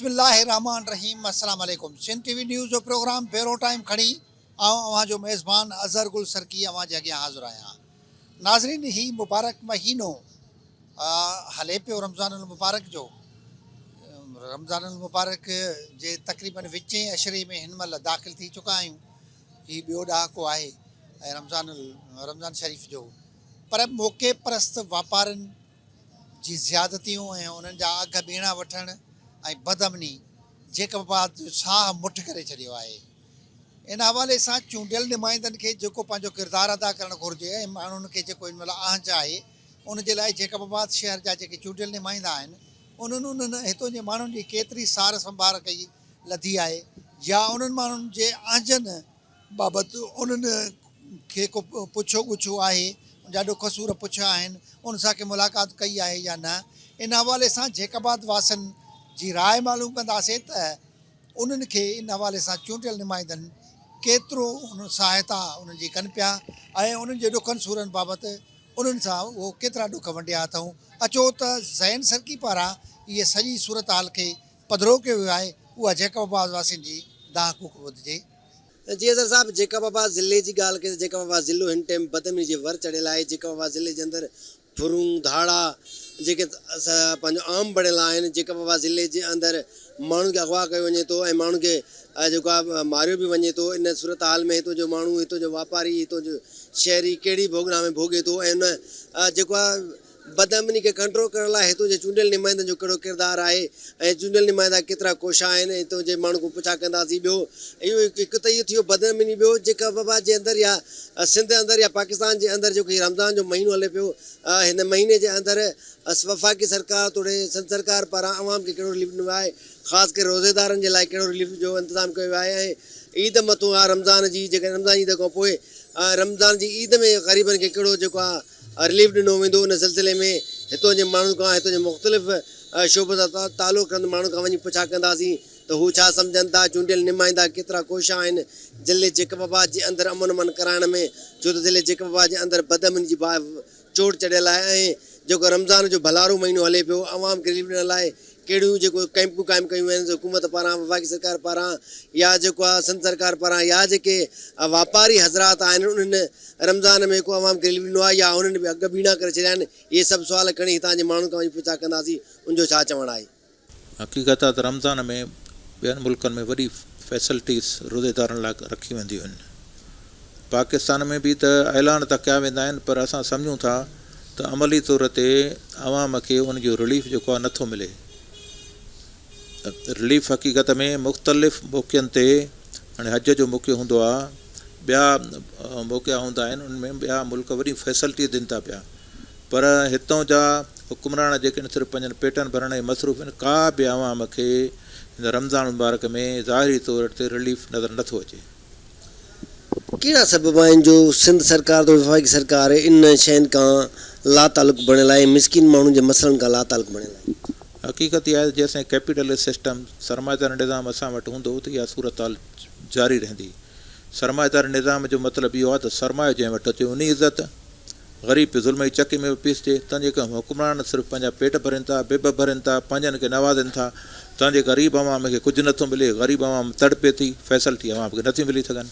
बिस्मिल्लाहिर्रहमानिर्रहीम अस्सलाम वालेकुम। सिंध टीवी न्यूज़ जो प्रोग्राम पहिरों टाइम खणी अवां जो मेज़बान अज़हर गुल सरकी अवां जे अॻियां हाज़िर आहियां। नाज़रीन, ही मुबारक महीनो हले पियो रमज़ानुल मुबारक जो। रमज़ानुल मुबारक जे तक़रीबन विचें अशरे में हिन महिल दाख़िल थी चुका आहियूं। ही ॿियो ॾहाको आहे ऐं रमज़ान शरीफ़ जो। पर मौक़े परस्त वापारनि जी ज़्यादतियूं ऐं उन्हनि जा अघ ॿीणा वठणु ऐं बदअमनी जेकबाद साह मुठि करे छॾियो आहे। इन हवाले सां चूंडियल नुमाइंदनि खे जेको पंहिंजो किरदारु अदा करणु घुरिजे ऐं माण्हुनि खे जेको हिन महिल आंच आहे उन जे लाइ जेकबाद शहर जा जेके चूंडियल नुमाइंदा आहिनि उन्हनि हितां जे माण्हुनि जी केतिरी सार संभाल कई लधी आहे या उन्हनि माण्हुनि जे आंजनि बाबति उन्हनि खे को पुछो ॻुछो आहे, जा ॾुख सूर पुछिया आहिनि, उन सां के मुलाक़ात कई आहे या न। इन हवाले सां जेकबाद वासनि जी राय मालूम कंदासीं त उन्हनि खे इन हवाले सां चूंडियल नुमाइंदनि केतिरो सहायता उन्हनि जी कनि पिया ऐं उन्हनि जे ॾुखनि सूरनि बाबति उन्हनि सां उहो केतिरा ॾुख वंडिया अथऊं। अचो त ज़ैन सरकी पारां इहे सॼी सूरत हाल खे पधिरो कयो वियो आहे, उहा जेकबाद वासियुनि जी दाह कूक ॿुधिजे। जी अज़हर साहब, जेकबाद ज़िले जी ॻाल्हि कजे, जेकबाद ज़िलो हिन टाइम बदअमनी जे वर चढ़ियल आहे। जेकबाद ज़िले जे अंदरि फुरूं धाड़ा जेके पंहिंजो आम बणियल आहिनि। जेकबाद ज़िले जे अंदरि माण्हुनि खे अगवा कयो वञे थो ऐं माण्हुनि खे जेको आहे मारियो बि वञे थो। इन सूरत हाल में हितां जो माण्हू, हितां जो वापारी, हितां जो शहरी कहिड़ी भोगड़ा में भोगे थो ऐं उन जेको आहे बदअमनी खे कंट्रोल करण लाइ हितां जे चूंडियल नुमाइंदनि जो कहिड़ो किरदारु आहे ऐं चूंडियल नुमाइंदा केतिरा कोशा आहिनि, हितां जे माण्हू को पुछा कंदासीं। ॿियो इहो हिकु त इहो थियो बदअमनी। ॿियो जेकबाद जे अंदरि या सिंध अंदरि या पाकिस्तान जे अंदरि जेको हीउ रमज़ान जो महीनो हले पियो, हिन महीने जे अंदरि वफ़ाक़ी सरकार तोड़े संद सरकार पारां अवाम खे कहिड़ो रिलीफ ॾिनो आहे, ख़ासि करे रोज़ेदारनि जे लाइ कहिड़ो रिलीफ जो इंतज़ाम कयो आहे ऐं ईद मथां आहे रमज़ान जी, जेके रमज़ान ईद खां पोइ रमज़ान जी ईद में ग़रीबनि खे कहिड़ो जेको आहे रिलीफ ॾिनो वेंदो। उन सिलसिले में हितां जे माण्हुनि खां, हितां जे मुख़्तलिफ़ शोबे सां तालुक़ रखंदड़ माण्हुनि खां वञी पुछा कंदासीं त हू छा सम्झनि था, चूंडियल नुमाइंदा केतिरा कोशा आहिनि ज़िले जेकबाद जे अंदरि अमन कराइण में। छो त ज़िले जेकबाद जे अंदरि बदअमनी जी चोट चढ़ियल आहे ऐं जेको रमज़ान जो भलारो महीनो हले पियो, अवाम खे रिलीफ ॾियण लाइ कहिड़ियूं जेको कैंपूं क़ाइमु कयूं आहिनि हुकूमत पारां, वफ़ाक़ी सरकार पारां या जेको आहे संद सरकार पारां, या जेके वापारी हज़रात आहिनि उन्हनि रमज़ान में को अवाम खे रिलीफ ॾिनो आहे या उन्हनि बि अघ ॿीणा करे छॾिया आहिनि। इहे सभु सुवाल खणी हितां जे माण्हुनि खां वञी पुछा कंदासीं, उनजो छा चवणु आहे। हक़ीक़त आहे त रमज़ान में ॿियनि मुल्कनि में वॾी फैसिलिटीज़ रोज़ेदारनि लाइ रखी वेंदियूं आहिनि। पाकिस्तान में बि त ऐलान त कया वेंदा आहिनि, पर असां सम्झूं था त अमली तौर ते अवाम खे उनजो रिलीफ जेको आहे नथो मिले। रिलीफ हक़ीक़त में मुख़्तलिफ़ मौक़नि ते, हाणे हज जो मौक़ो हूंदो आहे, ॿिया मौक़ा हूंदा आहिनि, उनमें ॿिया मुल्क वॾी फैसिलिटी ॾियनि था पिया, पर हितां जा हुकुमरान जेके न सिर्फ़ु पंहिंजनि पेटनि भरण में मसरूफ़ आहिनि, का बि अवाम खे हिन रमज़ान मुबारक में ज़ाहिरी तौर ते रिलीफ नज़र नथो अचे। कहिड़ा सबब आहिनि जो सिंध सरकार तो वफ़ाक़ी सरकार इन शयुनि खां लातालुक बणियल आहे, मिसकिन माण्हुनि जे मसइलनि खां लातालुक बणियल आहे? हक़ीक़त इहा आहे जेसिताईं कैपिटलिस्ट सिस्टम सरमाएदार निज़ाम असां वटि हूंदो त इहा सूरत हाल जारी रहंदी। सरमाएदार निज़ाम जो मतिलबु इहो आहे त सरमायो जंहिं वटि अचे उन इज़त, ग़रीब ज़ुल्म जी चकी में पीसजे। तंहिंजे करे हुकुमरान सिर्फ़ु पंहिंजा पेट भरनि था, बिब भरनि था, पंहिंजनि खे नवाज़नि था, तंहिंजे ग़रीब अवाम खे कुझु नथो मिले, ग़रीब अवाम तड़पे थी, फैसिलिटी अवाम खे नथी मिली सघनि।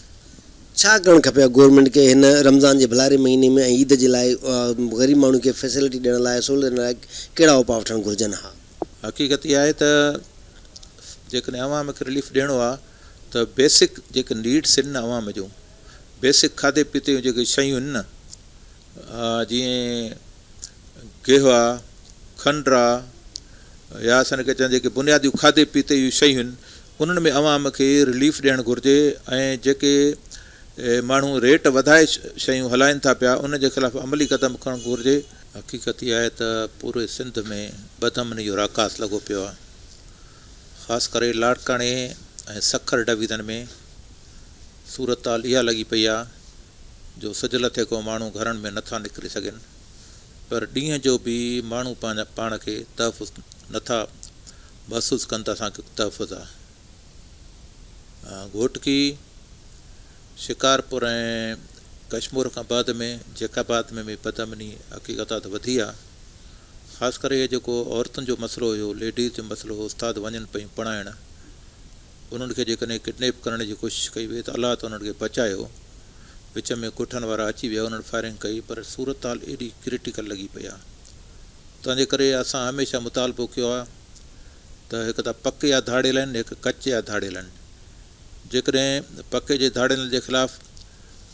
छा करणु खपे गवर्नमेंट खे हिन रमज़ान जे भलारे महीने में ऐं ईद जे लाइ ग़रीब माण्हू खे फैसिलिटी ॾियण लाइ, सहूलियत ॾियण लाइ कहिड़ा उपाउ वठणु घुरिजनि? हा, हक़ीक़त इहा आहे त जेकॾहिं अवाम खे रिलीफ ॾियणो आहे त बेसिक जेके नीड्स आहिनि न अवाम जूं, बेसिक खाधे पीते जूं जेके शयूं आहिनि न, जीअं गेहू आहे, खंड आहे, या असांखे चवनि जेके बुनियादियूं खाधे पीते जूं शयूं आहिनि, उन्हनि में अवाम खे रिलीफ ॾियणु घुरिजे। ऐं जेके माण्हू रेट वधाए शयूं हलाइनि था पिया, उन जे ख़िलाफ़ु अमली क़दम खणणु घुरिजे। हक़ीक़त इहा आहे त पूरे सिंध में बदअमनी जो राकास लॻो पियो आहे, ख़ासि करे लाड़काणे ऐं सखर डिवीज़न में सूरत हाल इहा लॻी पई आहे जो सिज लथे को माण्हू घरनि में नथा निकिरी सघनि, पर ॾींहं जो बि माण्हू पाण खे तहफ़ुज़ नथा महसूसु कनि था। असांखे तहफ़ुज़ आहे। घोटकी, शिकारपुर ऐं कश्मीर खां बाद में जेकाबाद में बदअमनी हक़ीक़त त वधी आहे, ख़ासि करे जेको औरतुनि जो मसइलो हुयो, लेडीज़ जो मसइलो हो, उस्ताद वञनि पियूं पढ़ाइणु, उन्हनि खे जेकॾहिं किडनैप करण जी कोशिशि कई वई त अलाह त उन्हनि खे बचायो। विच में कुठनि वारा अची विया, उन्हनि फायरिंग कई, पर सूरत हाल एॾी क्रिटिकल लॻी पई आहे। तंहिंजे करे असां हमेशह मुतालबो कयो आहे त हिकु त पके या धाड़ियल आहिनि, हिकु कचे या धाड़ियल आहिनि। जेकॾहिं पके जे धाड़ियल जे ख़िलाफ़ु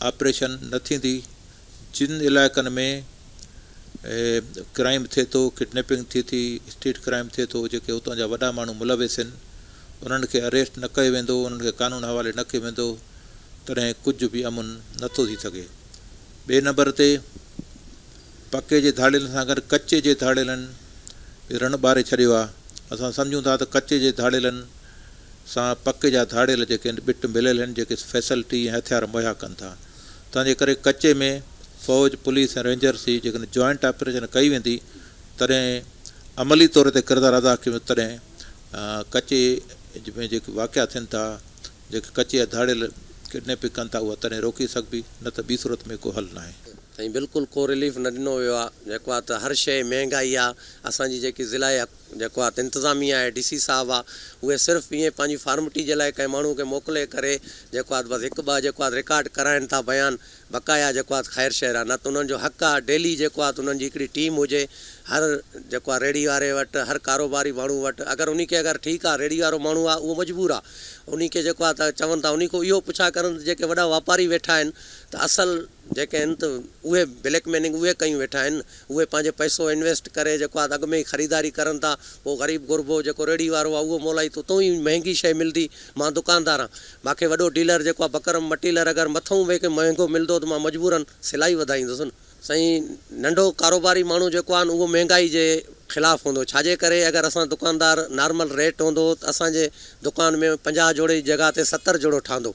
ऑपरेशन न थींदी, जिन इलाइक़नि में क्राइम थिए थो, किडनैपिंग थिए थी, स्ट्रीट क्राइम थिए थो, जेके उतां जा वॾा माण्हू मुलविस आहिनि, उन्हनि खे अरेस्ट न कयो वेंदो, उन्हनि खे कानून हवाले न कयो वेंदो, तॾहिं कुझु बि अमुन नथो थी सघे। ॿिए नंबर ते पके जे धाड़ियलनि सां गॾु कचे जे धाड़ियलनि रण ॿारे छॾियो आहे। असां सम्झूं था त कचे जे धाड़ियलनि सां पके जा धाड़ियल जेके ॿिट मिलियल आहिनि, जेके फैसिलिटी ऐं हथियार मुहैया कनि था। तंहिंजे करे कचे में फ़ौज, पुलिस ऐं रेंजर्स जी जेकॾहिं जॉइंट ऑपरेशन कई वेंदी, तॾहिं अमली तौर ते किरदारु अदा कयो, तॾहिं कचे में जेके वाक़िया थियनि था, जेके कचे या धाड़ियल किडनैपिंग कनि था, उहा तॾहिं रोके सघिबी, न त ॿी सूरत में को हल न आहे। साईं बिल्कुलु को रिलीफ न ॾिनो वियो आहे। जेको आहे त हर शइ महांगाई आहे। असांजी जेकी ज़िला जेको आहे इंतिज़ामिया आहे, DC साहब आहे, उहे सिर्फ़ु ईअं पंहिंजी फॉर्मिटी जे लाइ कंहिं माण्हू खे मोकिले करे जेको आहे बसि हिकु ॿ जेको आहे रिकॉर्ड कराइनि था बयान, बक़ाया जेको आहे ख़ैर शहर आहे। न त उन्हनि जो हक़ु आहे डेली जेको आहे त उन्हनि जी हिकिड़ी टीम हुजे हर जेको आहे रेडी वारे वटि, हर कारोबारी माण्हू वटि। अगरि उन खे अगरि ठीकु आहे, रेडी वारो माण्हू आहे, उहो मजबूर आहे, उन खे जेको आहे त चवनि था, उन खां इहो पुछा करनि जेके वॾा वापारी वेठा आहिनि त असल जेके आहिनि त उहे ब्लैकमेलिंग उहे कयूं वेठा आहिनि। उहे पंहिंजो पैसो इन्वेस्ट करे जेको आहे अॻु में ई ख़रीदारी करनि था, पोइ ग़रीब गुरबो जेको रेडी वारो आहे उहो मोलाई त उतो ई महांगी शइ मिलंदी। मां दुकानदार आहियां, मूंखे वॾो डीलर जेको आहे बकरम मटीलर अगरि मथां वेखे महांगो मिलंदो त मां मजबूरनि सिलाई वधाईंदुसि न। साईं नंढो कारोबारी माण्हू जेको आहे उहो महांगाई जे ख़िलाफ़ु हूंदो। छाजे करे अगरि असां दुकानदार नॉर्मल रेट हूंदो त असांजे दुकान में 50 जोड़े जी जॻह ते 70 जोड़ो ठहंदो।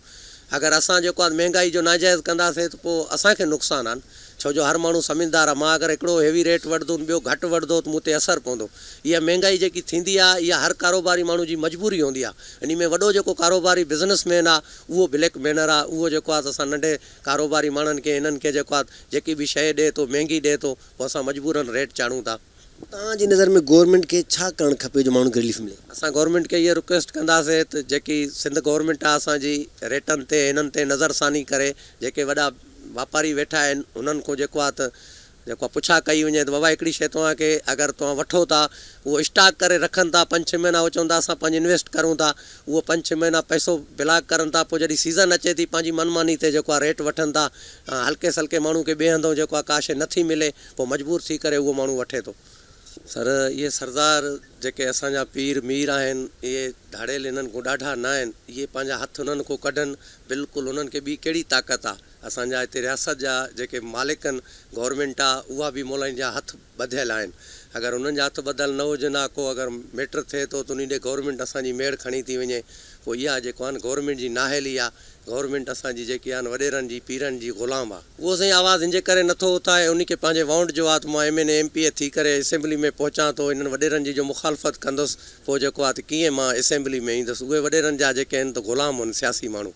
अगरि असां जेको आहे महांगाई जो नाजाइज़ कंदासीं त पोइ असांखे नुक़सानु आहे, छो जो हर माण्हू समुझदार आहे। मां अगरि हिकिड़ो हेवी रेट वठंदुमि, ॿियो घटि वठंदो त मूं ते असरु पवंदो। इहा महांगाई जेकी थींदी आहे, इहा हर कारोबारी माण्हू जी मजबूरी हूंदी आहे। इन में वॾो जेको कारोबारी बिज़नेसमैन आहे उहो ब्लैक मेनर आहे। उहो जेको आहे त असां नंढे कारोबारी माण्हुनि खे हिननि खे जेको आहे जेकी बि शइ ॾिए थो महांगी ॾिए थो, पोइ असां मजबूरनि रेट चाढ़ूं था। तव्हांजी नज़र में गवर्नमेंट खे छा करणु खपे जो माण्हू खे रिलीफ मिले? असां गवर्नमेंट खे इहा रिक्वेस्ट कंदासीं त जेकी सिंध गवर्नमेंट आहे असांजी रेटनि ते हिननि ते नज़रसानी करे, जेके वॾा वापारी वेठा आहिनि उन्हनि खां जेको आहे त जेको आहे पुछा कई वञे त बाबा हिकिड़ी शइ तव्हांखे अगरि तव्हां वठो था, उहो स्टॉक करे रखनि था 5-6 महीना, उहो चवंदा असां पंहिंजी इन्वेस्ट करूं था, उहो 5-6 महीना पैसो ब्लॉक करनि था। पोइ जॾहिं सीज़न अचे थी पंहिंजी मनमानी ते जेको आहे रेट वठनि था। हल्के सल्के माण्हू खे ॿिए हंधो जेको आहे का शइ नथी मिले, पोइ मजबूर थी करे उहो माण्हू वठे थो। सर इहे सरदार जेके असांजा पीर मीर आहिनि, इहे धाड़ियल हिननि खां ॾाढा न आहिनि। इहे पंहिंजा हथ हुननि खां कढनि, बिल्कुलु उन्हनि खे ॿी कहिड़ी ताक़त आहे। असांजा हिते रियासत जा जेके मालिक आहिनि, गवर्नमेंट आहे, उहा बि मोलनि जा हथ ॿधियल आहिनि। अगरि उन्हनि जा हथ ॿधियल न हुजनि हा, को अगरि मैटर थिए थो त उन ॾे गवर्नमेंट असांजी मेड़ खणी थी वञे, पोइ इहा जेको आहे न गवर्नमेंट जी नाहेली आहे। गवर्नमेंट असांजी जेकी आहे न वॾेरनि जी पीरनि जी ग़ुलाम आहे। उहो साईं आवाज़ु हिन जे करे नथो उथाए, उनखे पंहिंजे वाउंड जो आहे त मां MNA MPA थी करे असेंबली में पहुचां थो, इन्हनि वॾेरनि जी जो मुखालफ़त कंदुसि, पोइ जेको आहे त कीअं मां असेंबली में ईंदुसि। उहे वॾेरनि जा जेके आहिनि त ग़ुलाम आहिनि सियासी माण्हू।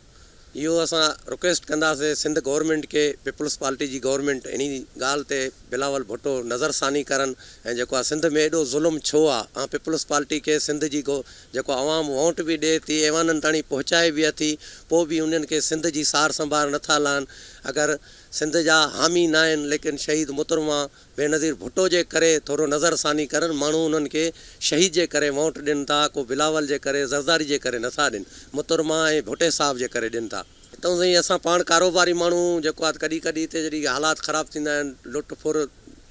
इहो असां रिक्वेस्ट कंदासीं सिंध गवर्नमेंट खे, पीपल्स पार्टी जी गवर्नमेंट इन ॻाल्हि ते बिलावल भुट्टो नज़रसानी करनि। ऐं जेको आहे सिंध में एॾो ज़ुल्म छो आहे, ऐं पीपल्स पार्टी खे सिंध जी जेको आवाम वोट बि ॾिए थी, ऐवाननि ताणी पहुचाए बि अथी, पोइ बि उन्हनि खे सिंध जी सार संभाल नथा लाहिनि। अगरि सिंध जा हामी न आहिनि, लेकिन शहीद मुहतरमा बेनज़ीर भुट्टो जे करे थोरो नज़रसानी करनि। माण्हू उन्हनि खे शहीद जे करे वोट ॾियनि था, को बिलावल जे करे, ज़रदारी जे करे नथा ॾियनि, मुहतरमा ऐं भुट्टे साहिब जे करे ॾियनि था। हितां साईं असां पाण कारोबारी माण्हू जेको आहे कॾहिं कॾहिं हिते जॾहिं हालात ख़राबु थींदा आहिनि, लुट फुर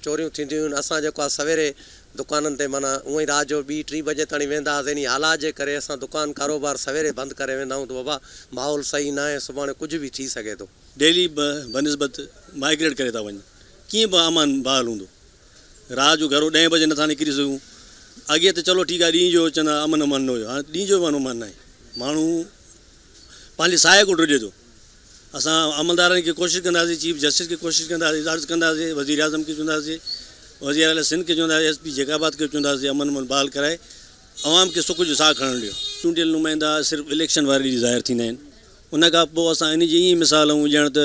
चोरियूं थींदियूं आहिनि, असां जेको आहे सवेरे दुकाननि ते माना उअं ई राति जो 2-3 बजे ताईं वेंदा हुआसीं। इन हालात जे करे असां दुकान कारोबार सवेरे बंदि करे वेंदा आहियूं त बाबा माहौल सही न आहे, सुभाणे कुझु बि थी सघे थो। डेली बनिस्बत माइग्रेट करे था वञनि, कीअं बि अमन बहाल हूंदो? राति जो घरो 10 बजे नथा निकिरी सघूं। अॻे त चलो ठीकु आहे, ॾींहं जो चवंदा अमन अमन न हुयो, हाणे ॾींहं जो अमन न आहे। माण्हू पंहिंजे साए को ड्रिजे थो। असां अमलदारनि खे कोशिशि कंदासीं, चीफ जस्टिस खे कोशिशि कंदासीं, अर्ज़ु कंदासीं, वज़ीर आज़म खे चवंदासीं, वज़ीर आला सिंध खे चवंदासीं, SP जैकाबाद खे चवंदासीं अमन बहाल कराए अवाम खे सुख जो साह खणणु ॾियो। चूंडियल नुमाइंदा सिर्फ़ु इलेक्शन वारे ॾींहुं ज़ाहिर थींदा आहिनि। उन खां पोइ असां इन जी ईअं मिसाल आहियूं ॼण त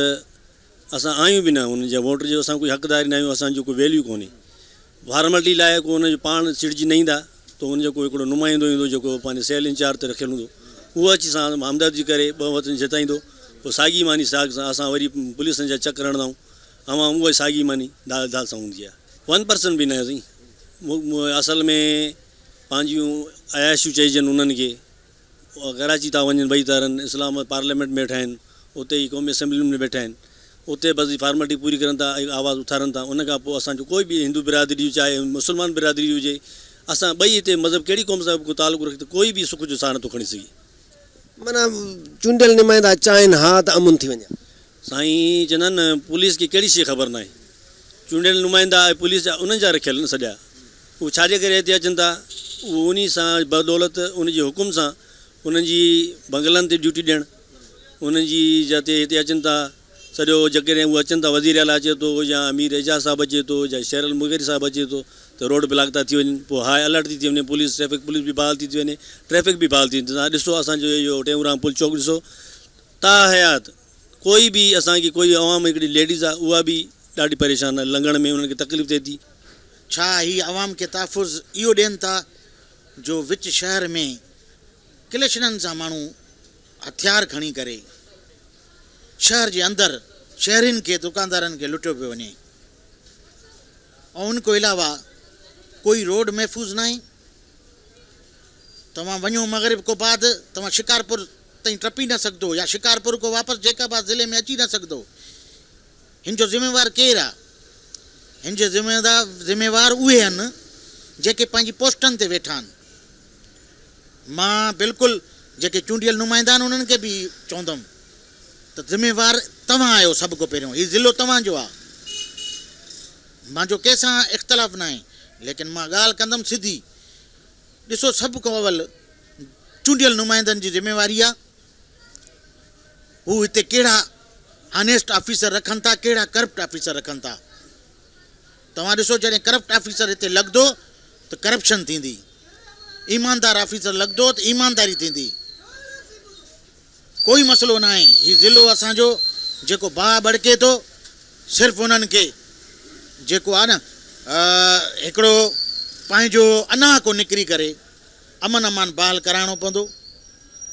असां आहियूं बि न, उन जा वोट जो असां कोई हक़दारी न आहियूं, असांजो कोई वैल्यू कोन्हे। फॉर्मेलिटी लाइ को हुनजो पाण सिड़जी न ईंदा त हुनजो को हिकिड़ो नुमाइंदो ईंदो जेको पंहिंजे सेल इंचार्ज ते रखियलु हूंदो, उहो अची सां हमदर्दी करे 2 वचन जताईंदो, पोइ साॻी मानी साॻ सां असां वरी पुलिस जा चकर हणंदा आहियूं, अवां उहा साॻी मानी दाल दाल सां हूंदी आहे। 1% बि न आहे साईं। असल में पंहिंजियूं अयाशियूं चइजनि उन्हनि खे, कराची था वञनि ॿई था रहनि, इस्लामाबाद पार्लियामेंट में वेठा आहिनि, उते ई क़ौमी असेंबली में वेठा आहिनि, उते बसि फॉर्मेलिटी पूरी करनि था, आवाज़ु उथारनि था। उन खां पोइ असांजो कोई बि हिंदू बिरादरी चाहे मुस्लमान बिरादरी हुजे, असां ॿई हिते मज़हब कहिड़ी क़ौम सां को तालुक़ु रखे, कोई बि सुख जो साह नथो खणी सघे। माना चूंडियल नुमाइंदा चाहिनि हा त अमुन थी वञे। साईं चवंदा आहिनि न पुलिस खे कहिड़ी शइ ख़बर न आहे, चूंडियल नुमाइंदा पुलिस जा उन्हनि जा रखियल न सॼा, उहे छाजे करे हिते अचनि था, उहो उन सां बदौलत उन जे हुकुम सां उन्हनि जी बंगलनि ते ड्यूटी ॾियणु, उन्हनि जी जिते हिते अचनि था, सॼो जेकॾहिं उहे अचनि था, वज़ीर आला अचे थो या अमीर एजाज़ साहिबु अचे थो या शेर मुगेरी साहिबु अचे थो, त रोड ब्लॉक था थी वञनि, पोइ हाई अलर्ट थी वञे, पुलिस ट्रैफिक पुलिस बि बहाल थी वञे, ट्रैफिक बि बहाल थी वञे। तव्हां ॾिसो असांजो इहो टेऊंराम पुल चौक ॾिसो, हयात कोई बि असांखे कोई अवाम हिकिड़ी लेडीज़ आहे, उहा बि ॾाढी परेशान आहे, लंघण में उन्हनि खे तकलीफ़ थिए थी। छा हीअ आवाम खे तहफ़ुज़ इहो ॾियनि था जो विच शहर में क्लेशननि सां माण्हू हथियार खणी करे शहर जे अंदरि शहरियुनि खे दुकानदारनि खे लुटियो पियो वञे, ऐं उन खां अलावा कोई रोड महफ़ूज़ न आहे। तव्हां वञो मग़रिब खां बाद तव्हां शिकारपुर ताईं टपी न सघंदो, या शिकारपुर खां वापसि जैकाबाद ज़िले में अची न सघंदो। हिन जो ज़िम्मेवार केरु आहे? हिन जो ज़िम्मेवार उहे आहिनि जेके पंहिंजी पोस्टनि ते वेठा आहिनि। मां बिल्कुलु जेके चूंडियल नुमाइंदा आहिनि उन्हनि खे बि चवंदुमि त ज़िम्मेवार तव्हां आहियो, सभ खां पहिरियों हीउ ज़िलो तव्हांजो आहे। मुंहिंजो कंहिंसां इख़्तिलाफ़ु न आहे, लेकिन मां ॻाल्हि कंदुमि सिधी। ॾिसो, सभ खां अवल चूंडियल नुमाइंदनि जी ज़िम्मेवारी आहे, हू हिते कहिड़ा हानेस्ट ऑफिसर रखनि था, कहिड़ा करप्ट ऑफिसर रखनि था। तव्हां ॾिसो, जॾहिं करप्ट ऑफिसर हिते लॻंदो त करप्शन थींदी, ईमानदार ऑफिसर लॻंदो त ईमानदारी थींदी। कोई मसइलो न आहे। हीउ ज़िलो असांजो जेको बाहि बड़के थो, सिर्फ़ु उन्हनि खे जेको आहे न हिकिड़ो पंहिंजो अनाह को निकिरी करे अमन अमान बहाल कराइणो पवंदो,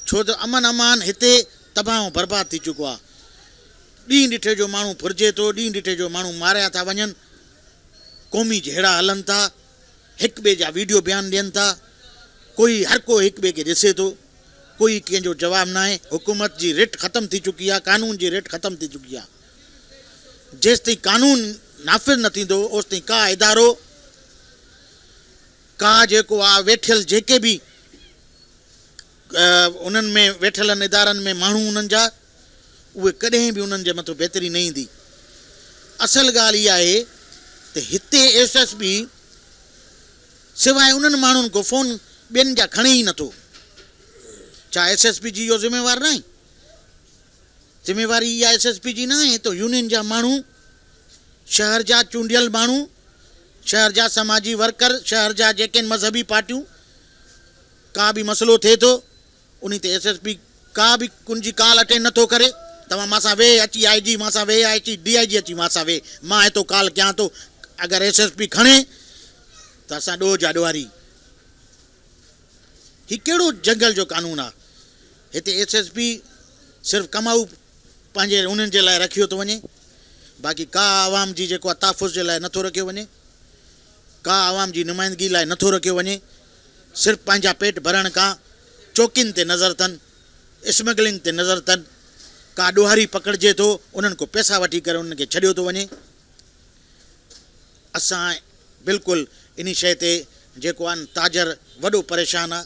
छो त अमन अमान हिते तबाह बर्बाद थी चुको आहे। ॾींहुं ॾिठे जो माण्हू फुरिजे थो, ॾींहुं ॾिठे जो माण्हू मारिया था वञनि, क़ौमी जहिड़ा हलनि था, हिक ॿिए जा वीडियो बयान ॾियनि था, कोई हर को हिक ॿिए खे ॾिसे थो, कोई कंहिंजो जवाबु न आहे। हुकूमत जी रिट ख़तमु थी चुकी आहे, कानून जी रिट ख़तमु थी चुकी आहे। जेसि ताईं कानून नाफ़िज़ न थींदो ओसि ताईं का इदारो, का जेको आहे वेठियल जेके बि उन्हनि में वेठियलनि इदारनि में माण्हू उन्हनि जा, उहे कॾहिं बि उन्हनि जे मथां बहितरी न ईंदी। असल ॻाल्हि इहा आहे त हिते SSB सवाइ उन्हनि माण्हुनि खां फ़ोन ॿियनि जा खणे ई नथो। छा SSB जी इहो ज़िम्मेवार न आहे? ज़िम्मेवारी इहा SSB जी न आहे त यूनियन जा माण्हू, शहर जा चूंडियल माण्हू, शहर जा समाजी वर्कर, शहर जा जेके मज़हबी पार्टियूं, का बि मसइलो थिए थो उन ते SSB का बि कुंजी कॉल अटेंड नथो करे। तव्हां मासां वेह अची IG मासां वेह अची DIG अची मासां वेह, मां हितो कॉल कयां थो, अगरि SSB खणे त असां ॾोह जा ॾोहारी। हीउ कहिड़ो जंगल जो कानून आहे? हिते SSB सिर्फ़ु कमाऊ पंहिंजे उन्हनि जे लाइ रखियो थो वञे, बाक़ी का आवाम जी जेको आहे तहफ़ुज़ जे लाइ नथो रखियो वञे, का आवाम जी नुमाइंदगी लाइ नथो रखियो वञे। सिर्फ़ु पंहिंजा पेट भरण खां चौकियुनि ते नज़र अथनि, स्मगलिंग ते नज़र अथनि, का ॾोहारी पकड़िजे थो, उन्हनि को पैसा वठी करे उन्हनि खे छॾियो थो वञे। असां बिल्कुलु इन शइ ते जेको आहे ताजर वॾो परेशान आहे,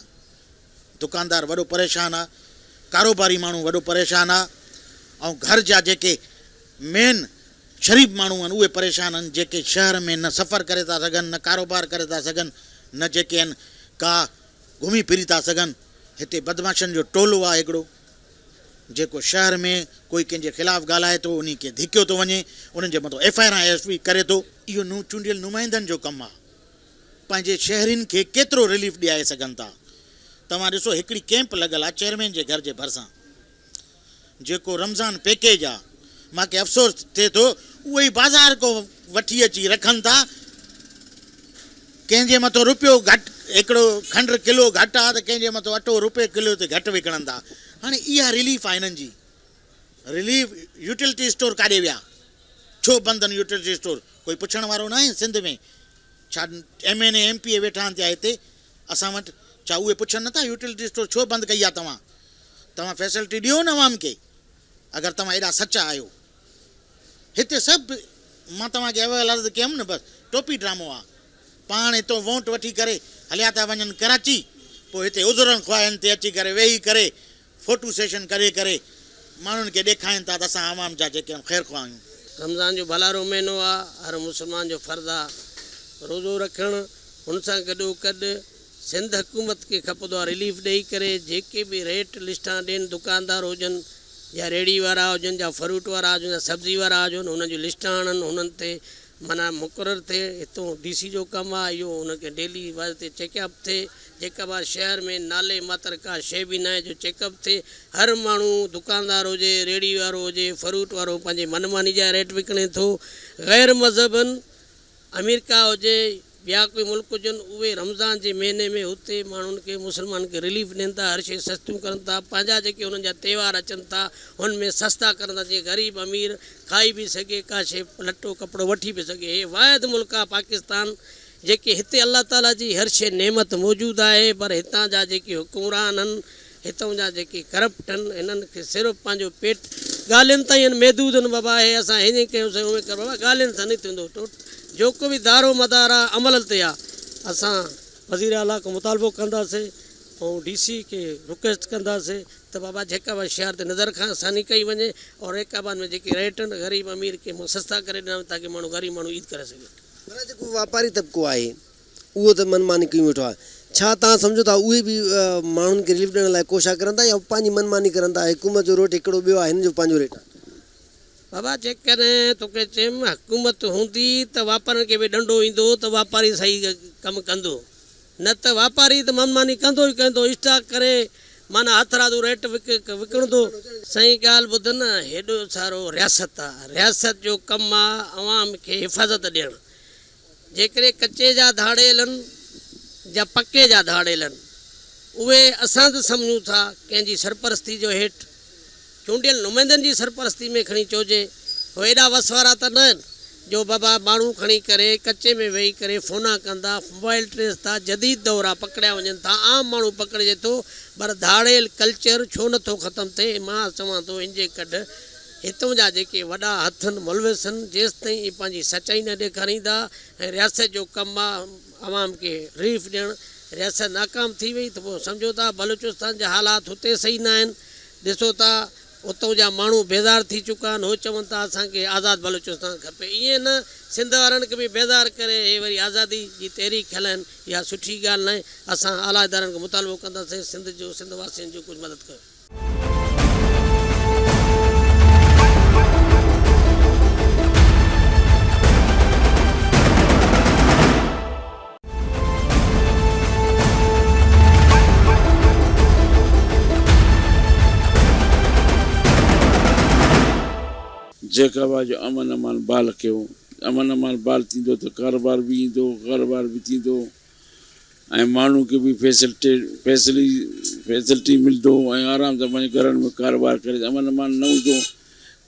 दुकानदार वॾो परेशान आहे, कारोबारी माण्हू वॾो परेशान आहे, ऐं घर जा जेके मेन शरीफ़ माण्हू आहिनि उहे परेशान आहिनि, जेके शहर में न सफ़र करे था सघनि, न कारोबार करे था सघनि, न जेके आहिनि का घुमी फिरी था सघनि। हिते बदमाशनि जो टोलो आहे हिकिड़ो, जेको शहर में कोई कंहिंजे ख़िलाफ़ु ॻाल्हाए थो उन खे धिकियो थो वञे, उन्हनि जे मथां FIR करे थो। इहो चूंडियल नुमाइंदनि जो कमु आहे, पंहिंजे शहरियुनि खे केतिरो रिलीफ ॾियाए सघनि था। तव्हां ॾिसो, हिकिड़ी कैंप लॻल आहे चेयरमैन जे घर जे भरिसां, जेको रमज़ान पैकेज आहे। मूंखे अफ़सोस थिए थो उहे ई बाज़ार को वठी अची रखनि था, कंहिंजे मथां रुपयो घटि हिकिड़ो खंडु किलो घटि आहे त कंहिंजे मथां अटो रुपए किलो ते घटि विकिणनि था। हाणे इहा रिलीफ आहे हिननि जी। रिलीफ यूटिलिटी स्टोर काॾे विया? छो बंदि आहिनि यूटिलिटी स्टोर? कोई पुछण वारो न आहे सिंध में? छा MNA MP वेठा आहिनि हिते असां वटि? छा उहे पुछनि नथा यूटिलिटी स्टोर छो बंदि कई आहे? तव्हां फैसिलिटी ॾियो न आवाम खे अगरि तव्हां एॾा सचा आहियो। हिते सभु मां तव्हांखे अवल अर्ज़ु कयमि न, बसि टोपी ड्रामो आहे। पाण हितां वोट वठी करे हलिया था वञनि कराची, पोइ हिते उज़रनि ख्वाहिनि ते अची करे वेही करे फ़ोटो सेशन करे करे माण्हुनि खे ॾेखारीनि था त असां आवाम जा जेके ख़ैर ख़्वाह आहियूं। रमज़ान जो भलारो महीनो आहे, हर मुस्लमान जो फ़र्ज़ु आहे रोज़ो रखणु। हुन सां गॾोगॾु सिंध हुकूमत खे खपंदो आहे रिलीफ ॾेई करे जेके बि रेट लिस्टां ॾियनि, दुकानदार हुजनि या रेड़ी वारा हुजनि या फ्रूट वारा हुजनि या सब्ज़ी वारा हुजनि, हुननि जूं लिस्टां आणनि, हुननि ते माना मुक़ररु थिए। हितां DC जो कमु आहे इहो, हुनखे डेली वास्ते चेकअप थिए। जेका बि शहर में नाले मात्र का शइ बि न आहे जो चेकअप थिए। हर माण्हू दुकानदार हुजे, रेड़ी वारो हुजे, फ्रूट वारो पंहिंजे मनमानी जा रेट विकिणे थो। ग़ैर मज़हबनि अमेरिका हुजे ॿिया कोई मुल्क हुजनि, उहे रमज़ान जे महीने में हुते माण्हुनि खे मुस्लमान खे रिलीफ ॾियनि था, हर शइ सस्तियूं करनि था। पंहिंजा जेके हुननि जा त्योहार अचनि था हुन में सस्ता करनि था, जीअं ग़रीब अमीर खाई बि सघे, का शइ लटो कपिड़ो वठी बि सघे। हे वाहिद मुल्क आहे पाकिस्तान जेके हिते अलाह ताला जी हर शइ नेमत मौजूदु आहे, पर हितां जा जेके हुकुमरान आहिनि, हितां जा जेके करप्ट आहिनि, हिननि खे सिर्फ़ु पंहिंजो पेट ॻाल्हियुनि ताईं आहिनि, महदूद आहिनि। बाबा हे असां हीअं कयोसीं उहे कर, बाबा ॻाल्हियुनि सां न थींदो। जो को बि दारो मदार आहे अमल ते आहे। असां वज़ीर आला खां मुतालबो कंदासीं ऐं DC खे रिक्वेस्ट कंदासीं त बाबा जेका बि शहर ते नज़र खां सानी कई वञे और एकाबाद में जेके रेट आहिनि ग़रीब अमीर खे सस्ता करे ॾियनि ताकी माण्हू ग़रीब माण्हू ईद करे सघे। पर जेको वापारी तबिको आहे उहो त मनमानी कयूं वेठो आहे। छा तव्हां सम्झो था उहे बि माण्हुनि खे रिलीफ ॾियण लाइ कोशिशि करनि था या पंहिंजी मनमानी करनि था? हुकूमत जो रेट हिकिड़ो ॿियो आहे, हिन जो पंहिंजो रेट आहे। बाबा जेकॾहिं तोखे चयमि हुकूमत हूंदी त वापारियुनि खे बि ॾंडो ईंदो त वापारी सही कमु कंदो, न त वापारी त मनमानी कंदो ई कंदो, स्टॉक करे माना हथरादू रेट विकिणंदो। सही ॻाल्हि ॿुध न, हेॾो सारो रियासत आहे, रियासत जो कमु आहे अवाम खे हिफ़ाज़त ॾियणु। जेकॾहिं कचे जा धाड़ेल आहिनि या पके जा धाड़ेल आहिनि, उहे असां त सम्झूं था कंहिंजी सरपरस्ती जो हेठि चूंडियल नुमाइंदनि जी सरपरस्ती में खणी चइजे। उहे एॾा वसवारा त न आहिनि जो बाबा माण्हू खणी करे कचे में वेही करे फ़ोना कंदा, मोबाइल ट्रेस था, जदीद दौर आहे, पकड़िया वञनि था, आम माण्हू पकड़िजे थो। पर धाड़ेल कल्चर छो नथो ख़तमु थिए? मां चवां थो इन जे कॾ हितां जा जेके वॾा हथ आहिनि मुलविस आहिनि, जेसि ताईं पंहिंजी सचाई न ॾेखारींदा ऐं रियासत जो कमु आहे आवाम खे रिलीफ ॾियणु, रियासत नाकाम थी वई त पोइ सम्झो था बलूचिस्तान जा हालात हुते सही न आहिनि। ॾिसो था उतां जा माण्हू बेज़ार थी चुका आहिनि, हो चवनि था असांखे आज़ादु बलूचिस्तान खपे। ईअं न सिंध वारनि खे बि बेज़ार करे हे वरी आज़ादी जी तहरीक हलाइनि, इहा सुठी ॻाल्हि न आहे। असां आला इदारनि खे मुतालबो कंदासीं सिंध वासियुनि जो कुझु मदद कयो। जेका बि जो अमन अमान बाल कयो, अमन अमान बाल थींदो त कारोबार बि ईंदो, कारोबार बि थींदो ऐं माण्हू खे बि फैसिलिटी मिलंदो ऐं आराम सां पंहिंजे घरनि में कारोबार करे। अमन अमान न हूंदो,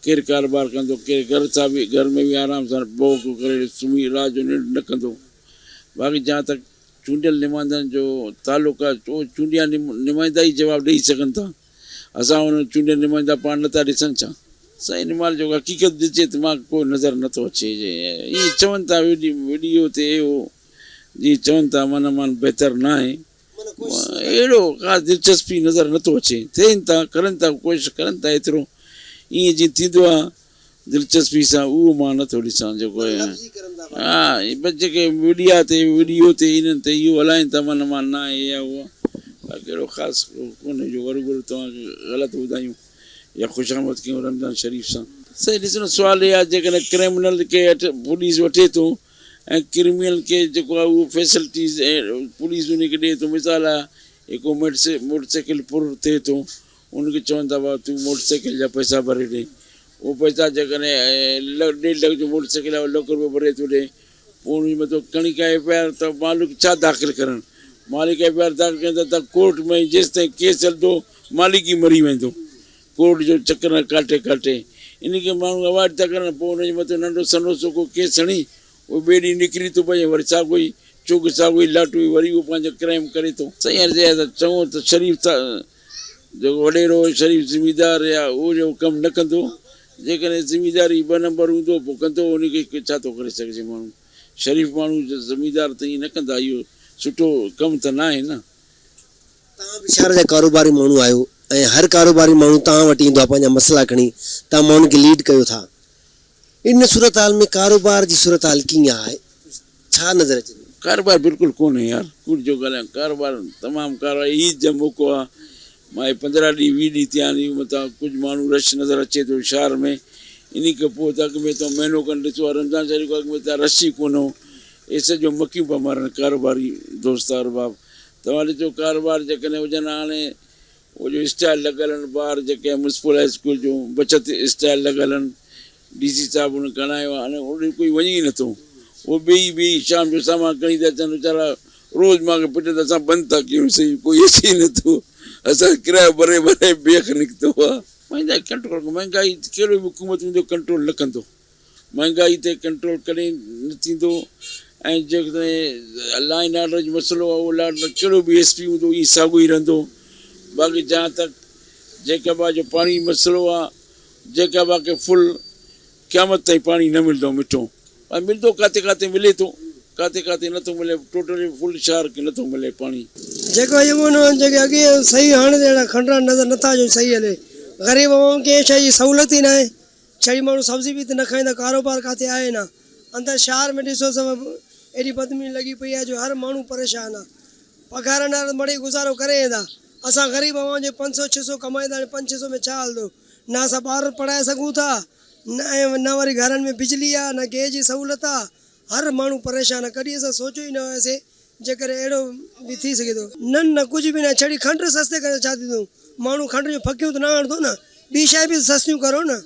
केरु कारोबार कंदो, केरु घर में बि आराम सां भोग करे सुम्ही राति जो निंड न कंदो। बाक़ी जहाँ तक चूंडियल नुमाइंदनि जो तालुक आहे, चूंडिया नुमाइंदा ई जवाबु ॾेई सघनि था। असां हुन चूंडियल नुमाइंदा पाण नथा ॾिसनि छा? साईं निमाल जो हक़ीक़त ॾिसे त मां कोई नज़र नथो अचे। ईअं चवनि था वीडियो ते हो जीअं चवनि था अमन अमान बहितर न आहे, अहिड़ो का दिलचस्पी नज़र नथो अचे। थियनि था, करनि था, कोशिशि करनि था एतिरो, ईअं जीअं थींदो आहे दिलचस्पी सां उहो मां नथो ॾिसां। जेको हा बसि जेके वीडियो ते इन्हनि ते इहो हलाइनि था अमन अमान न आहे या उहा, बाक़ी अहिड़ो ख़ासि कोन्हे जो वरी तव्हांखे ग़लति ॿुधायूं या ख़ुशामद कयूं रमज़ान शरीफ़ सां। सही ॾिसणो सुवाल इहो आहे, जेकॾहिं क्रिमिनल खे पुलिस वठे थो ऐं क्रिमिनल खे जेको आहे उहो फैसिलिटीज़ पुलिस उनखे ॾिए थो। मिसाल आहे हिकु मोटरसाइकिल पुर थिए थो, उनखे चवनि था भाउ तूं मोटरसाइकिल जा पैसा भरे ॾे। उहो पैसा जेकॾहिं 1.5 लख जो मोटरसाइकिल आहे, 1 लख रुपयो भरे थो ॾे, पोइ उनजे मथां कणिक FIR त मालिक छा दाख़िल करनि, मालिक FIR दाख़िल कनि त कोर्ट में जेसि ताईं केस हलंदो मालिक ई मरी वेंदो कोर्ट जो चकर काटे काटे। इन खे माण्हू अवॉइड था करनि, पोइ उनजे मथां नंढो सनो सो को केस हणी उहो ॿिए ॾींहुं निकिरी थो पए, वरी साॻियो ई चुग साॻियो ई लाटू वरी उहो पंहिंजो क्राइम करे थो। सही आहे त चऊं त शरीफ़ जेको वॾेरो शरीफ़ ज़िमीदार या उहो जो कमु न कंदो, जेकॾहिं ज़िमीदारी 2 नंबर हूंदो पोइ कंदो, उनखे छा थो करे सघिजे माण्हू। शरीफ़ माण्हू ज़मीदार त ईअं न कंदा, इहो सुठो कमु त न आहे न। तव्हां बि शहर जा कारोबारी माण्हू आहियो ऐं हर कारोबारी माण्हू तव्हां वटि ईंदो आहे पंहिंजा मसइला खणी, तव्हां माण्हुनि खे लीड कयो था। इन सूरत हाल में कारोबार जी सूरत हाल कीअं आहे, छा नज़र अचे? कारोबार बिल्कुलु कोन्हे यार, कूड़ जो ॻाल्हायां, कारोबार तमामु कारोबार ईद जो मौक़ो आहे। मां 15 ॾींहं 20 ॾींहं थिया आहिनि, मथां कुझु माण्हू रश नज़र अचे थो शहर में। इन खां पोइ त अॻु में त महीनो खनि ॾिसो आहे रमज़ान शरीफ़ अॻु में त रश ई कोन हो, इहे सॼो मखियूं पिया मारनि कारोबारी दोस्त अरबाब। तव्हां ॾिसो कारोबार जेकॾहिं हुजनि, हाणे उहो जो स्टाइल लॻल आहिनि ॿार जेके म्यूनसिपल हाई स्कूल जो बचति स्टाइल लॻल आहिनि, DC साहिबु हुन कढायो आहे, हाणे होॾे कोई वञे ई नथो। उहो ॿई शाम जो सामान खणी था अचनि वीचारा, रोज़ मूंखे पुट त असां बंदि था कयूं, सही कोई अचे ई नथो, असां किरायो भरे भरे बेख निकितो आहे। महांगाई कंट्रोल, महांगाई कहिड़ो बि हुकूमत मुंहिंजो कंट्रोल न कंदो, महांगाई ते कंट्रोल कॾहिं न थींदो। ऐं जेकॾहिं लाइन ऑर्डर जो मसइलो आहे, उहो लाइन कहिड़ो बि SP हूंदो ई साॻियो ई रहंदो। बाक़ी जहाँ तक जेकबा जो पाणी मसइलो आहे, जेकबा खे फुल क़यामत ताईं पाणी न मिलंदो मिठो, ऐं मिलंदो काथे काथे मिले थो, काथे काथे नथो मिले, टोटली फुल शहर खे नथो मिले पाणी। जेको जेके अॻे सही हाणे अहिड़ा खंडरा नज़र नथा अचनि सही हले, ग़रीब माण्हू कंहिं शइ जी सहूलियत ई न आहे। छड़ी माण्हू सब्ज़ी बि त न खाईंदा, कारोबार किथे आहे न। अंदरि शहर में ॾिसो सभु एॾी बदमी लॻी पई आहे जो हर माण्हू परेशान आहे। पघार न मड़ी गुज़ारो करे ईंदा, असां ग़रीब माण्हू जे 500-600 कमाईंदा, 500-600 में छा हलंदो? न असां ॿार पढ़ाए सघूं था, न वरी घरनि में बिजली आहे, न गैस जी सहूलियत आहे, हर माण्हू परेशान आहे। कॾहिं असां सोचियो ई न हुयासीं जेकॾहिं अहिड़ो बि थी सघे थो। न कुझु बि न, छड़ी खंडु सस्ते करे छा थींदो? माण्हू खंड जो फकियूं त न आणंदो न, ॿी शइ बि सस्तियूं करो न।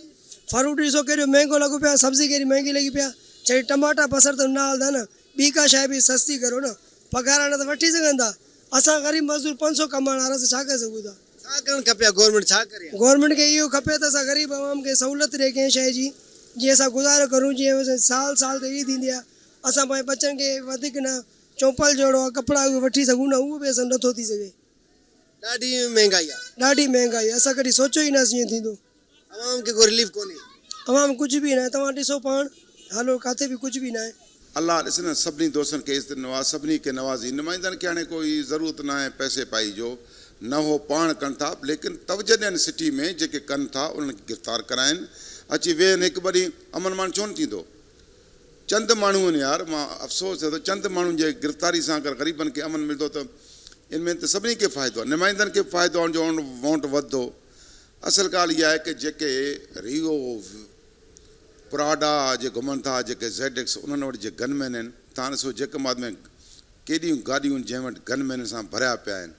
फ्रूट ॾिसो केॾो महांगो लॻो पिया, सब्ज़ी केॾी महांगी लॻी पिया, छड़ी टमाटा बसर त न हलंदा न, ॿी का शइ बि सस्ती करो न। पघार न त वठी सघनि था, असां ग़रीब मज़दूर 500 कमाइण वारा छा करे सघूं था? छा करणु खपे? गवर्नमेंट छा करे? गवर्नमेंट खे इहो खपे त असां ग़रीब आवाम खे सहूलियत ॾिए कंहिं शइ जी, जीअं असां गुज़ारो करूं। जीअं साल ते ईद ईंदी आहे, असां पंहिंजे बचनि खे वधीक न चौपल जहिड़ो आहे कपिड़ा उहे वठी सघूं न, उहो बि असां नथो थी सघे। ॾाढी महांगाई आहे, ॾाढी महांगाई, असां कॾहिं सोचियो ई न ईअं थींदो। अवाम खे कोई रिलीफ कोन्हे, अवाम कुझु बि न आहे। तव्हां ॾिसो पाण हलो किथे बि कुझु बि न आहे। अल्लाह ॾिस न सभिनी दोस्तनि खे इज़त नवाज़, सभिनी खे नवाज़ी। नुमाइंदनि खे हाणे कोई ज़रूरत न आहे पैसे पाई जो, न हो पाण कनि था, लेकिन तवजह ॾियनि सिटी में जेके कनि था उन्हनि खे गिरफ़्तार कराइनि, अची वेहनि, हिकु ॿ ॾींहुं अमन मान छो न थींदो? चंद माण्हू आहिनि यार, मां अफ़सोस थिए थो चंद माण्हुनि जे गिरफ़्तारी सां अगरि ग़रीबनि खे अमन मिलंदो त इन में त सभिनी खे फ़ाइदो आहे, नुमाइंदनि खे फ़ाइदो आहे, जो वोट वधंदो। असल ॻाल्हि इहा आहे की जेके रियो प्राडा जे घुमनि था, जेके ZX उन्हनि वटि जे गनमैन आहिनि, तव्हां ॾिसो जैकबाद में केॾियूं गाॾियूं जंहिं वटि गनमैन सां भरिया पिया आहिनि।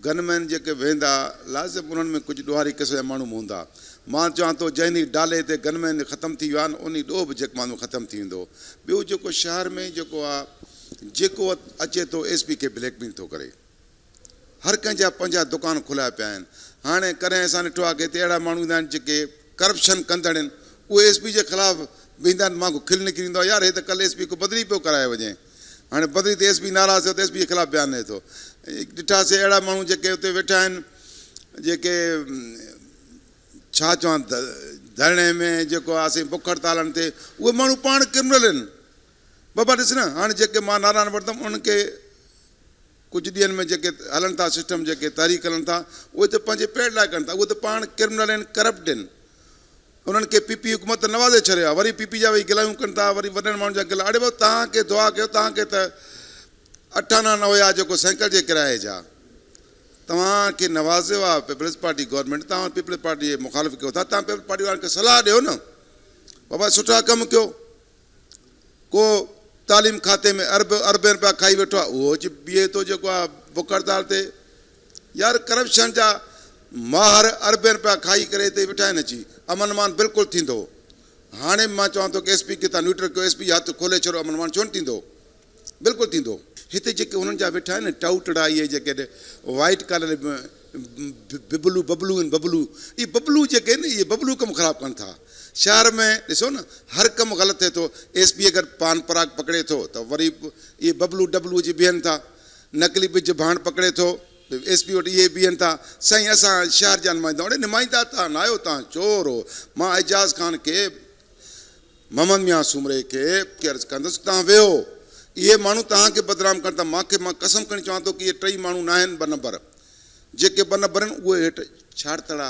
गनमैन जेके वेंदा लाज़िम उन्हनि में कुझु ॾोहारी क़िस्म जा माण्हू हूंदा। मां चवां थो जंहिं ॾींहुं डाले ते गनमैन ख़तमु थी विया आहिनि, उन ॾोह बि जैकबाद में ख़तमु थी वेंदो। ॿियो जेको शहर में जेको आहे, जेको अचे थो SP खे ब्लैकमेल थो करे, हर कंहिंजा पंहिंजा दुकान खुलिया पिया आहिनि। हाणे कॾहिं असां ॾिठो आहे की हिते अहिड़ा माण्हू ईंदा आहिनि जेके करप्शन कंदड़ आहिनि, उहे SP जे ख़िलाफ़ु वेंदा आहिनि। मां खिल निकिरी ईंदो आहे यार, हे त कल्ह SP को बदिली पियो कराए वञे, हाणे बदिली ते SP नाराज़ थियो त SP जे ख़िलाफ़ु बयानु ॾिए थो। ॾिठासीं अहिड़ा माण्हू जेके हुते वेठा आहिनि, जेके छा चवां धरणे में जेको आहे असीं बुख हड़तालनि ते, उहे माण्हू पाण क्रिमिनल आहिनि। बाबा ॾिस न, हाणे जेके मां नारा वठंदुमि उन्हनि खे कुझु ॾींहंनि में जेके हलनि था सिस्टम, जेके तहरीक हलनि था, उहे त पंहिंजे पेट लाइ कनि था, उहे त पाण क्रिमिनल आहिनि, करप्ट आहिनि। उन्हनि खे PP हुकूमत नवाज़े छॾियो आहे, वरी PP जा वरी गिलायूं कनि था, वरी वॾनि माण्हुनि जा गिला। अड़े भाऊ तव्हांखे दुआ कयो, तव्हांखे त 8 आना न हुया जेको साइकिल जे किराए जा, तव्हांखे नवाज़ियो आहे पीपल्स पार्टी गवर्नमेंट, तव्हां पीपल्स पार्टी जे मुखालिफ़ कयो था। तव्हां पीपल्स पार्टी वारनि खे सलाह ॾियो न, बाबा सुठा कमु कयो। को तालीम खाते में अरब रुपया खाई वेठो आहे, उहो अची बीहे थो जेको आहे बुख हड़ताल ते। यार करप्शन जा माहिर अरब रुपया खाई करे हिते वेठा आहिनि अची। अमन मान बिल्कुलु थींदो, हाणे मां चवां थो की एसपी खे तव्हां न्यूट्रल कयो, एसपी हथ खोले छॾियो, अमन मान छो न थींदो, बिल्कुलु थींदो। हिते जेके हुननि जा वेठा आहिनि टाउटड़ा इहे जेके वाइट कलर बबलू बबलू आहिनि, बबलू, इहे बबलू जेके आहिनि इहे बबलू कमु ख़राबु कनि था। शहर में ॾिसो न हर कमु ग़लति थिए थो। एसपी अगरि पान पराग पकिड़े थो त वरी इहे बबलू डबलू अची बीहनि था, नकली बिज भाण पकिड़े थो एसपी वटि इहे बीहनि था। साईं असां शहर जा नुमाइंदा, हाणे नुमाइंदा तव्हां न आहियो, तव्हां चोर हो। मां एजाज़ ख़ान खे, मोहम्मद मियां सूमरे खे अर्ज़ु कंदुसि तव्हां वेहो, इहे माण्हू तव्हांखे बदनाम कनि था। मां कसम खणी चवां थो की इहे टई माण्हू न आहिनि ॿ नंबर, जेके ॿ नंबर आहिनि उहे हेठि छाड़तड़ा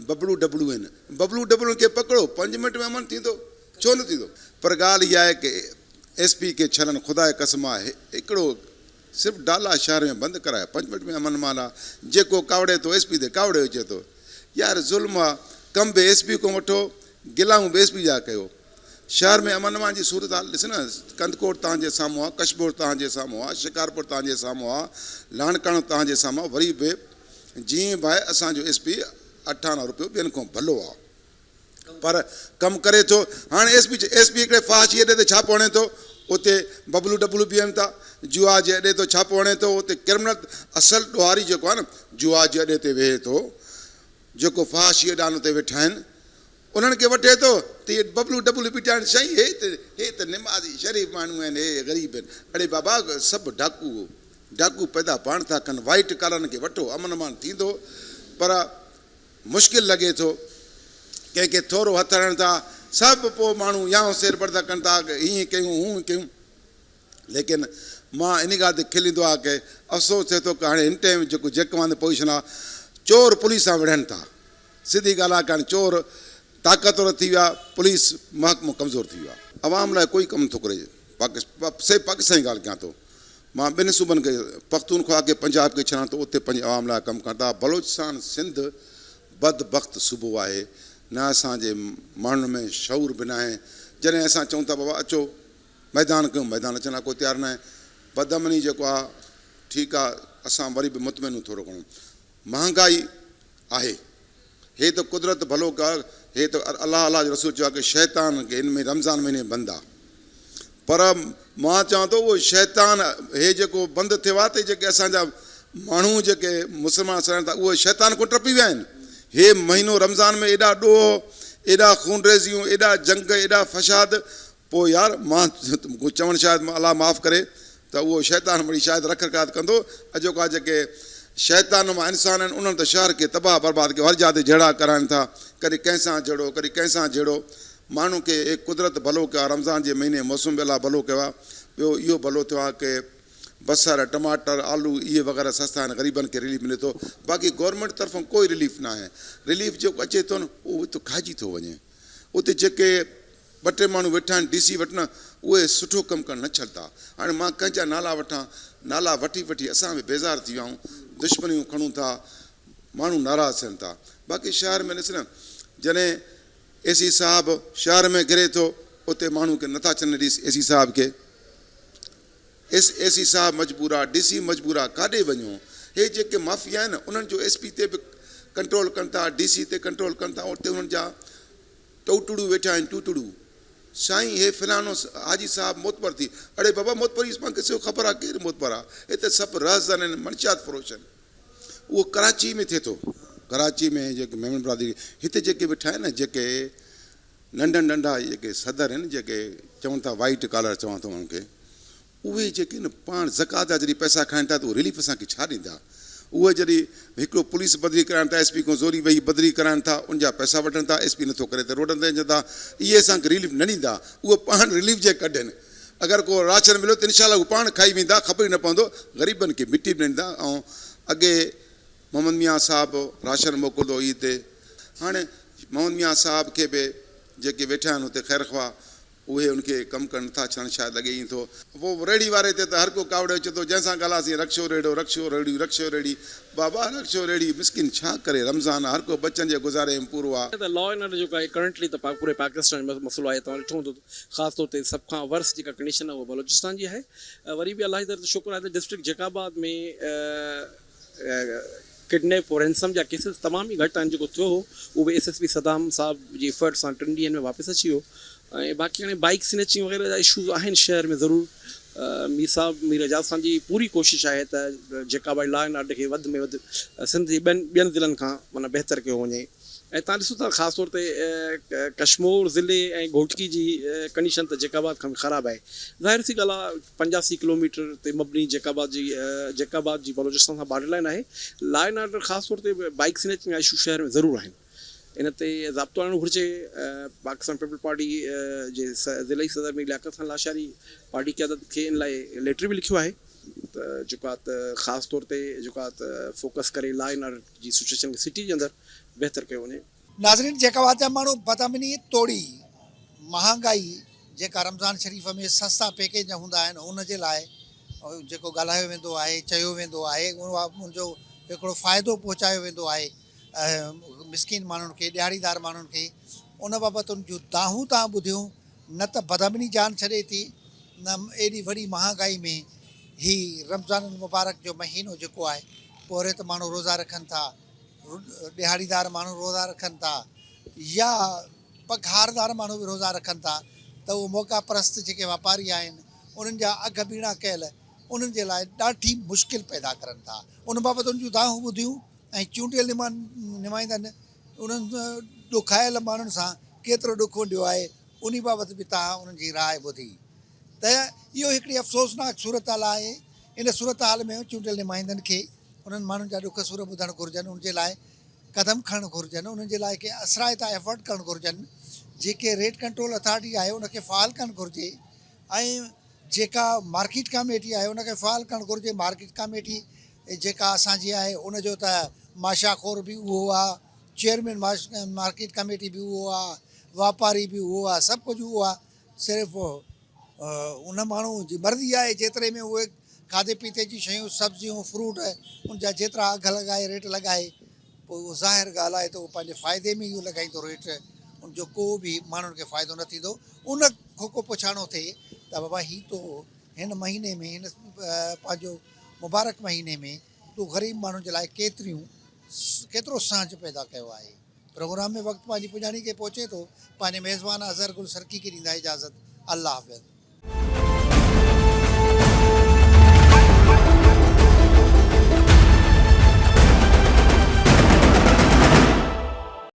बबलू डबलू आहिनि। बबलू डबलू खे पकिड़ो 5 मिंट में अमन थींदो, छो न थींदो। पर ॻाल्हि इहा आहे की एसपी खे छॾनि, ख़ुदा जे कसम आहे हिकिड़ो सिर्फ़ु डाला शहर में बंदि कराए 5 मिंट में अमन मान आहे। जेको कावड़े थो एसपी ते कावड़े अचे थो, यार ज़ुल्म आहे। कम बि एसपी खां वठो, गिलाऊं बि एसपी जा कयो। शहर में अमन अमान जी सूरत हाल ॾिस न, कंदकोट तव्हांजे साम्हूं आहे, कशबोर तव्हांजे साम्हूं आहे, शिकारपुर तव्हांजे साम्हूं आहे, लाणकाणो तव्हांजे साम्हूं आहे। वरी बि जीअं भाई असांजो एसपी 98 रुपयो ॿियनि खां भलो आहे, पर कमु करे थो। हाणे एसपी हिकिड़े फाशी अॾे ते छापो हणे थो, उते बबलू डबलू बीहनि था। जुआ जे अॾे तो छापो हणे थो, उते क्रिमिनल असल ॾुहारी जेको आहे न जुआ जे अॾे ते वेहे थो, जेको फाशी अॾान ते वेठा आहिनि उन्हनि खे वठे थो त इहे बबलू डबलू बीठा आहिनि। साईं हे त निमाज़ी शरीफ़ माण्हू आहिनि, हे ग़रीब आहिनि। अड़े बाबा सभु डाकू पैदा पाण था कनि। वाइट कलरनि खे वठो, अमन अमान थींदो, पर मुश्किल लॻे थो। कंहिंखे थोरो हथ हणनि था, सभु पोइ माण्हू या सेर पर्दा कनि था, हीअं कयूं हूअं कयूं। लेकिन मां इन ॻाल्हि ते खिलींदो आहे की अफ़सोस थिए थो की हाणे हिन टाइम जेको जेकवान पोज़ीशन आहे, चोर पुलिस सां विढ़नि था। सिधी ॻाल्हि आहे, कारण चोर ताक़तवर थी विया, पुलिस महकमो कमज़ोर थी वियो आहे। अवाम लाइ कोई कमु थो करे। पाकिस्तान जी ॻाल्हि कयां थो मां, ॿिनि सूबनि खे, पख्तूनख्वा खे पंजाब खे छॾां थो, उते पंहिंजे अवाम लाइ कमु कनि था। बलोचिस्तान सिंध बदबख़्त सूबो आहे, न असांजे माण्हुनि में शऊर बि न आहे। जॾहिं असां चऊं था बाबा अचो मैदान कयूं, मैदान अचण लाइ कोई तयारु न आहे। बदअमनी जेको आहे ठीकु आहे, असां वरी बि मुतमिन थोरो घणो। महांगाई आहे, हे त कुदरत भलो कर, हे त अलाह जो रसूल चयो आहे की शैतान खे हिन में रमज़ान महीने बंदि आहे। पर मां चवां थो उहो शैतान हे जेको बंदि थियो आहे, त जेके असांजा माण्हू जेके मुस्लमान रहनि था उहे शैतान खां टपी विया आहिनि। हे महीनो रमज़ान में एॾा ॾोह, एॾा खूनरेज़ियूं, एॾा जंग, एॾा फसाद, पोइ यार मां चवणु शायदि अलाह माफ़ु करे त उहो शैतान वरी शायदि रखरखात कंदो। अॼोका जेके शैतान मां इंसान आहिनि उन्हनि त शहर खे तबाह बर्बाद कयो, हर जाइ ते जहिड़ा कराइनि था, कॾहिं कंहिंसां जहिड़ो, कॾहिं कंहिंसां जहिड़ो। माण्हू खे हे कुदरत भलो कयो आहे, रमज़ान जे महीने मौसम बि अलाह भलो कयो आहे। ॿियो इहो भलो थियो आहे की बसर, टमाटर, आलू इहे वग़ैरह सस्ता आहिनि, ग़रीबनि खे रिलीफ मिले थो। बाक़ी गवर्नमेंट तरफ़ां कोई रिलीफ न आहे। रिलीफ जेको अचे थो न उहो हिते खाइजी थो वञे। उते जेके 2-3 माण्हू वेठा आहिनि डीसी वटि न, उहे सुठो कमु करणु न छॾंदा। हाणे मां कंहिंजा नाला वठां, नाला वठी असां बि बेज़ार थी विया आहियूं, दुश्मनियूं खणूं था, माण्हू नाराज़ थियनि था। बाक़ी शहर में ॾिस न, जॾहिं एसी साहिबु शहर में घिरे थो, उते माण्हू खे नथा चवनि एसी साहिब खे। एसी साहिबु मजबूर आहे, डीसी मजबूर आहे, काॾे वञूं। हे जेके माफ़िया आहिनि उन्हनि जो एसपी ते बि कंट्रोल कनि था, डीसी ते कंट्रोल कनि था, उते उन्हनि जा टूटड़ू वेठा आहिनि, टूटड़ू। साईं हे फलानो हाजी साहिबु मोतबर थी, अड़े बाबा मोतबर पाण खे सिर्फ़ु ख़बर आहे केरु मोतबर आहे। हिते सभु रहज़न आहिनि, मनशियात फ़रोश आहिनि। उहो कराची में थिए थो, कराची में जेके मेमन बरादरी हिते जेके वेठा आहिनि न, जेके नंढा जेके सदर आहिनि, जेके चवनि था वाइट कॉलर चवां थो उन्हनि खे, उहे जेके न पाण ज़कात जा जॾहिं पैसा खाइनि था त उहे रिलीफ असांखे छा ॾींदा। उहे जॾहिं हिकिड़ो पुलिस बदिली कराइनि था, एसपी खां ज़ोरी वेही बदिली कराइनि था, उनजा पैसा वठनि था, एसपी नथो करे त रोडनि ते अचनि था, इहे असांखे रिलीफ न ॾींदा। उहे पाण रिलीफ जे कढनि। अगरि को राशन मिलियो त इनशाला उहे पाण खाई वेंदा, ख़बर ई न पवंदो, ग़रीबनि खे मिटी बि न ॾींदा। ऐं अॻे मोहम्मद मियां साहिबु राशन मोकिलींदो ईद ते, हाणे मोहम्मद मियां साहिब खे बि जेके वेठा आहिनि हुते ख़ैर ख़्वाह, उहे उनखे कमु कनि नथा छॾनि, शायदि लॻे ई थो। पोइ रेड़ी वारे ते त हर को कावड़े अचे थो, जंहिंसां ॻाल्हासीं रक्षो रेड़ो, रक्षो रेड़ी, रक्षो रेड़ी। बाबा रक्षो रेड़ी मिसकिन छा करे, रमज़ान हर को बचनि जे गुज़ारे में पूरो आहे। त लॉ एंड ऑर्डर जेको आहे करंटली त पूरे पाकिस्तान में मसइलो आहे। तव्हां ॾिठो हूंदो ख़ासि तौर ते सभ खां वर्स जेका कंडीशन आहे उहा बलोचिस्तान जी आहे। वरी बि अलाह जी तरफ़ शुक्र आहे त डिस्ट्रिक्ट जैकाबाद में किडनैप और रैंसम जा केसिस तमामु ई घटि आहिनि जेको थियो हो उहो बि SSP सदाम साहब जी एफर्ट सां 3 ॾींहंनि में वापसि अची वियो ऐं बाक़ी हाणे बाइक स्नैचिंग वग़ैरह जा इशूज़ आहिनि शहर में ज़रूरु मीर एजाज़ खान जी पूरी कोशिशि आहे त जेका भई लॉ एंड ऑर्डर खे वधि में वधि सिंध जे ॿियनि ज़िलनि खां माना बहितर कयो वञे ऐं तव्हां ॾिसो था ख़ासि तौर ते कश्मीर ज़िले ऐं घोटकी जी कंडीशन त जेकाबाद खां बि ख़राबु आहे ज़ाहिर सी ॻाल्हि आहे 85 किलोमीटर ते मबनी जेकाबाद जी बलोचिस्तान सां बॉर्डर लाइन आहे लॉ एंड ऑर्डर ख़ासि तौर ते बाइक स्नैचिंग जा इशू शहर में ज़रूरु आहिनि इन ते ज़ाब्तो आणणु घुरिजे पाकिस्तान पीपल पार्टी जे ज़िलई सदर में लियाकत खान लाशारी पार्टी क़यादत खे इन लाइ लेटर बि लिखियो आहे त जेको आहे त ख़ासि तौर ते जेको आहे त फोकस करे लॉ एंड ऑर्डर जी सिचुएशन खे सिटी जे अंदरि बहितर कयो वञे नाज़रीन जेकाबाद जा माण्हू बदअमनी तोड़ी महांगाई जेका रमज़ान शरीफ़ में सस्ता पैकेज हूंदा आहिनि उन जे लाइ जेको ॻाल्हायो वेंदो आहे चयो वेंदो आहे उनजो हिकिड़ो फ़ाइदो पहुचायो वेंदो आहे मिसकिन माण्हुनि खे ॾियारीदार माण्हुनि खे उन बाबति उन जूं दाहूं तव्हां ॿुधियूं न त बदअमनी जान छॾे थी न एॾी वॾी महांगाई में ही रमज़ान मुबारक जो महीनो जेको आहे पोइ त माण्हू रोज़ा रखनि था ॾियारीदार माण्हू रोज़ा रखनि था या पघारदार माण्हू बि रोज़ा रखनि था त उहो मौक़ा परस्त जेके वापारी आहिनि उन्हनि जा अघ बीणा कयल उन्हनि जे लाइ ॾाढी मुश्किल पैदा करनि था उन बाबति उन जूं दाहूं ॿुधियूं ऐं चूंडियल नुमाइंदनि उन्हनि ॾुखायल माण्हुनि सां केतिरो ॾुख हूंदो आहे उन बाबति बि तव्हां उन्हनि जी राय ॿुधी त इहो हिकिड़ी अफ़सोसनाक सूरत हाल आहे इन सूरत हाल में चूंडियल नुमाइंदनि खे उन्हनि माण्हुनि जा ॾुख सूर ॿुधणु घुरिजनि उनजे लाइ क़दम खणणु घुरिजनि उन्हनि जे लाइ के असराइता एफर्ट करणु घुरिजनि जेके रेट कंट्रोल अथॉरिटी आहे उनखे फ़ाल करणु घुरिजे ऐं जेका मार्केट कमेटी आहे उनखे फ़ाल करणु घुरिजे मार्केट कमेटी जेका असांजी आहे उनजो त माशाखोर बि उहो आहे चेयरमैन मार्केट कमेटी बि उहो आहे वापारी बि उहो आहे सभु कुझु उहो आहे सिर्फ़ु उन माण्हू जी मर्ज़ी आहे जेतिरे में उहे खाधे पीते जी शयूं सब्जियूं फ्रूट उनजा जेतिरा अघ लॻाए रेट लॻाए पोइ उहो ज़ाहिर ॻाल्हि आहे त उहो पंहिंजे फ़ाइदे में इहो लॻाईंदो रेट उनजो को बि माण्हुनि खे फ़ाइदो न थींदो उन खां को पुछाणो थिए त बाबा ही तो हिन महीने में हिन पंहिंजो मुबारक महीने में तूं ग़रीब माण्हुनि जे लाइ केतिरो सांझ पैदा कयो आहे प्रोग्राम में वक़्तु पंहिंजी पुॼाणी खे पहुचे थो पंहिंजे मेज़बान अज़हर गुल सरकी खे ॾींदा इजाज़त अल्लाह हाफ़िज़।